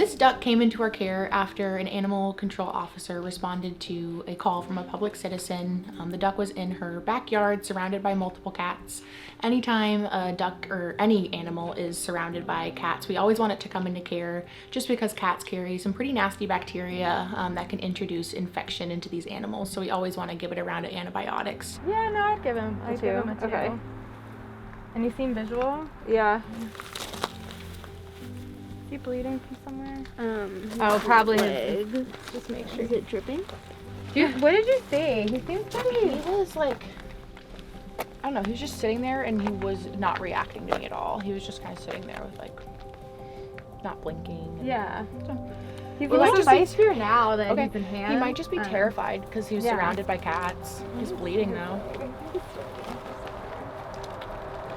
this duck came into our care after an animal control officer responded to a call from a public citizen. The duck was in her backyard surrounded by multiple cats. Anytime a duck or any animal is surrounded by cats, we always want it to come into care just because cats carry some pretty nasty bacteria that can introduce infection into these animals. So we always want to give it a round of antibiotics. Yeah, no, I'd give him a 2. Okay. And you seem visual? Yeah. Is he bleeding from somewhere? Oh, probably leg. his. Just make sure. Is it dripping? Dude, what did you see? He seems pretty. He was like, I don't know, he was just sitting there and he was not reacting to me at all. He was just kind of sitting there with like, not blinking. Yeah. So, He's well, a little just spicier now that okay, he's in hand. he might just be terrified because he was yeah. surrounded by cats. He's bleeding though.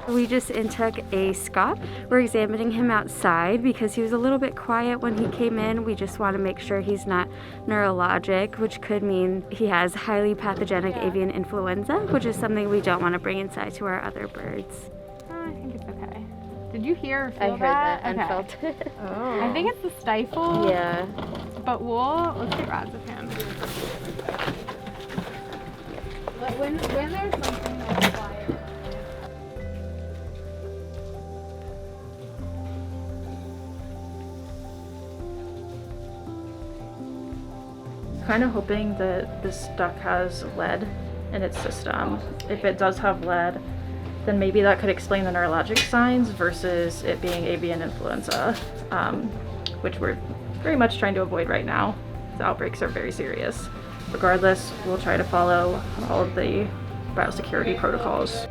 We just intook a Scaup. We're examining him outside because he was a little bit quiet when he came in. We just want to make sure he's not neurologic, which could mean he has highly pathogenic avian influenza, which is something we don't want to bring inside to our other birds. I think it's okay. Did you hear or feel I heard that and okay. felt it. Oh. I think it's the stifle. Yeah. But let's get rods of him. When there's something that's quiet. Kind of hoping that this duck has lead in its system. If it does have lead, then maybe that could explain the neurologic signs versus it being avian influenza, which we're very much trying to avoid right now. The outbreaks are very serious. Regardless, we'll try to follow all of the biosecurity protocols.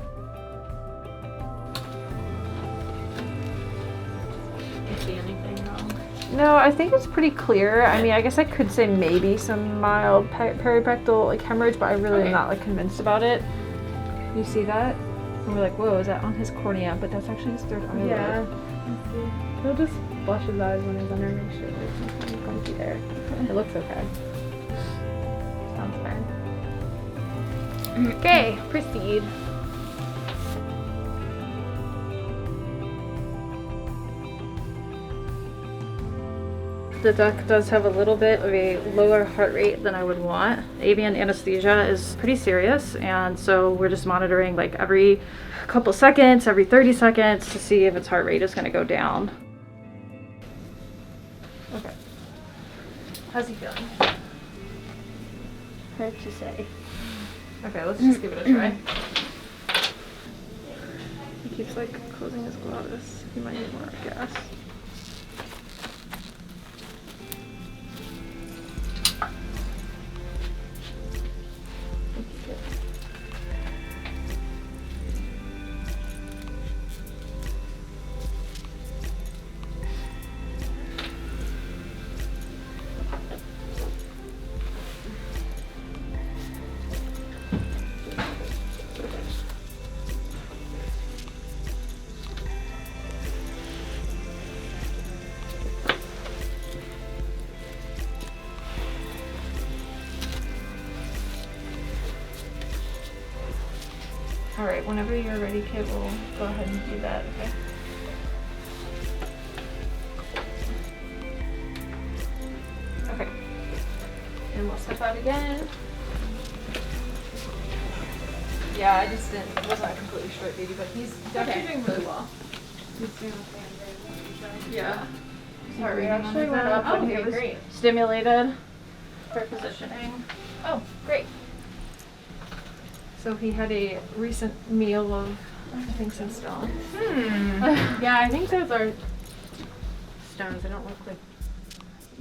No, I think it's pretty clear. I mean, I guess I could say maybe some mild perirectal like hemorrhage, but I really am not like convinced about it. You see that? And we're like, whoa, is that on his cornea? But that's actually his third eyelid. Yeah. Let's see. He'll just flush his eyes when he's under. Make sure there's something funky there. It looks okay. Sounds fine. Okay, proceed. The duck does have a little bit of a lower heart rate than I would want. Avian anesthesia is pretty serious, and so we're just monitoring like every couple seconds, every 30 seconds to see if its heart rate is going to go down. Okay. How's he feeling? Hard to say. Okay, let's just give it a try. He keeps like closing his glottis. He might need more gas. All right, whenever you're ready, Kit, we'll go ahead and do that, okay? Okay. And we'll step out again. Yeah, I just wasn't completely straight baby, but he's definitely doing really well. He's doing okay. Yeah. Heart rate actually went up when he was great. stimulated for positioning. Oh, great. So he had a recent meal of, I think, some stones. Yeah, I think those are stones. They don't look like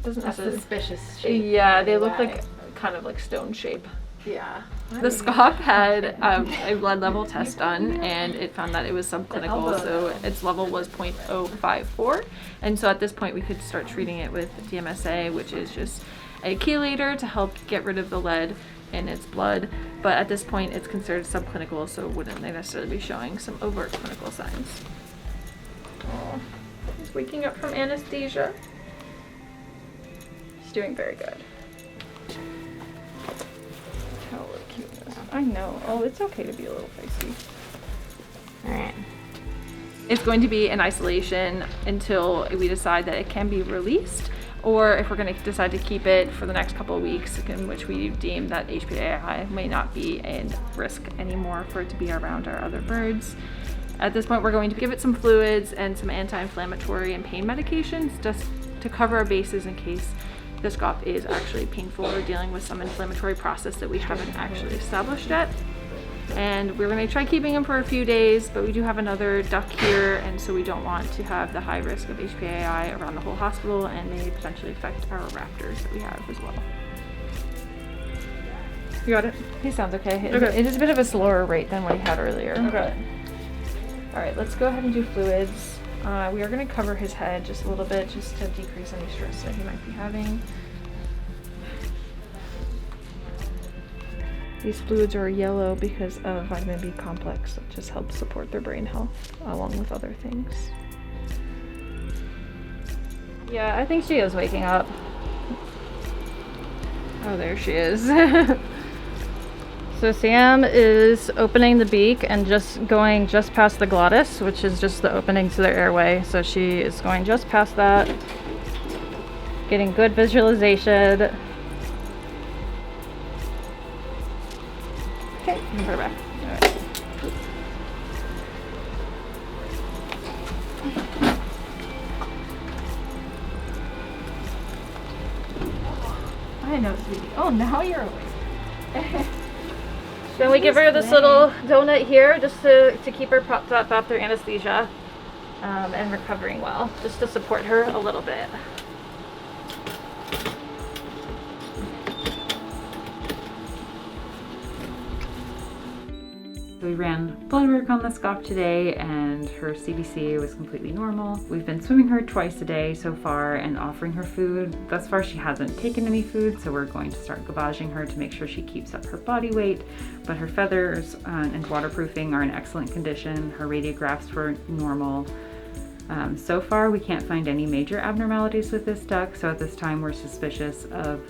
Doesn't a necessarily. suspicious shape. Yeah, they look like kind of like stone shape. Yeah. The Scaup had a blood level test done, and it found that it was subclinical, so its level was 0.054. And so at this point, we could start treating it with DMSA, which is just a chelator to help get rid of the lead in its blood. But at this point, it's considered subclinical, so wouldn't they necessarily be showing some overt clinical signs. Oh, he's waking up from anesthesia. He's doing very good. Oh, what cuteness. I know. Oh, it's okay to be a little feisty. Alright. It's going to be in isolation until we decide that it can be released. or if we're going to decide to keep it for the next couple of weeks, in which we deem that HPAI may not be a risk anymore for it to be around our other birds. At this point, we're going to give it some fluids and some anti-inflammatory and pain medications just to cover our bases in case the Scaup is actually painful or dealing with some inflammatory process that we haven't actually established yet. And we're going to try keeping him for a few days, but we do have another duck here, and so we don't want to have the high risk of HPAI around the whole hospital and may potentially affect our raptors that we have as well. You got it? He sounds okay. Okay. It is a bit of a slower rate than what he had earlier. Okay. All right, let's go ahead and do fluids. We are going to cover his head just a little bit just to decrease any stress that he might be having. These fluids are yellow because of vitamin B complex that just helps support their brain health along with other things. Yeah, I think she is waking up. Oh, there she is. So Sam is opening the beak and just going just past the glottis, which is just the opening to their airway. So she is going just past that, getting good visualization. Okay, you can put her back. All right. I know, sweetie. Oh, now you're awake. Then we give her this little donut here just to keep her propped up after anesthesia and recovering well, just to support her a little bit. We ran blood work on the Scaup today and her CBC was completely normal. We've been swimming her twice a day so far and offering her food. Thus far she hasn't taken any food, so we're going to start gavaging her to make sure she keeps up her body weight, but her feathers and waterproofing are in excellent condition. Her radiographs were normal. So far we can't find any major abnormalities with this duck, so at this time we're suspicious of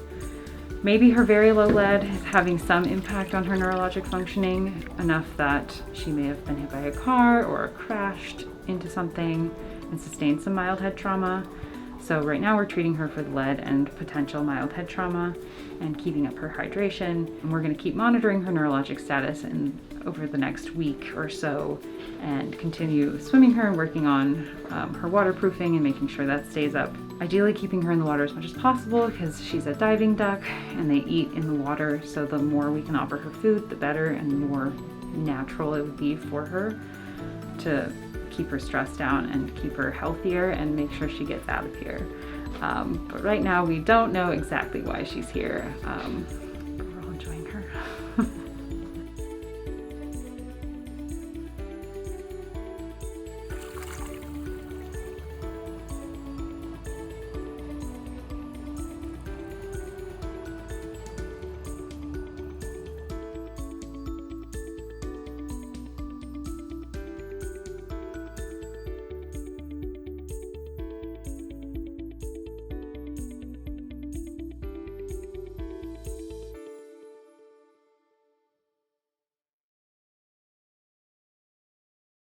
maybe her very low lead is having some impact on her neurologic functioning, enough that she may have been hit by a car or crashed into something and sustained some mild head trauma. So right now we're treating her for the lead and potential mild head trauma and keeping up her hydration. And we're going to keep monitoring her neurologic status over the next week or so and continue swimming her and working on her waterproofing and making sure that stays up. Ideally keeping her in the water as much as possible because she's a diving duck and they eat in the water, so the more we can offer her food, the better, and the more natural it would be for her to keep her stress down and keep her healthier and make sure she gets out of here. But right now we don't know exactly why she's here. But we're all enjoying her.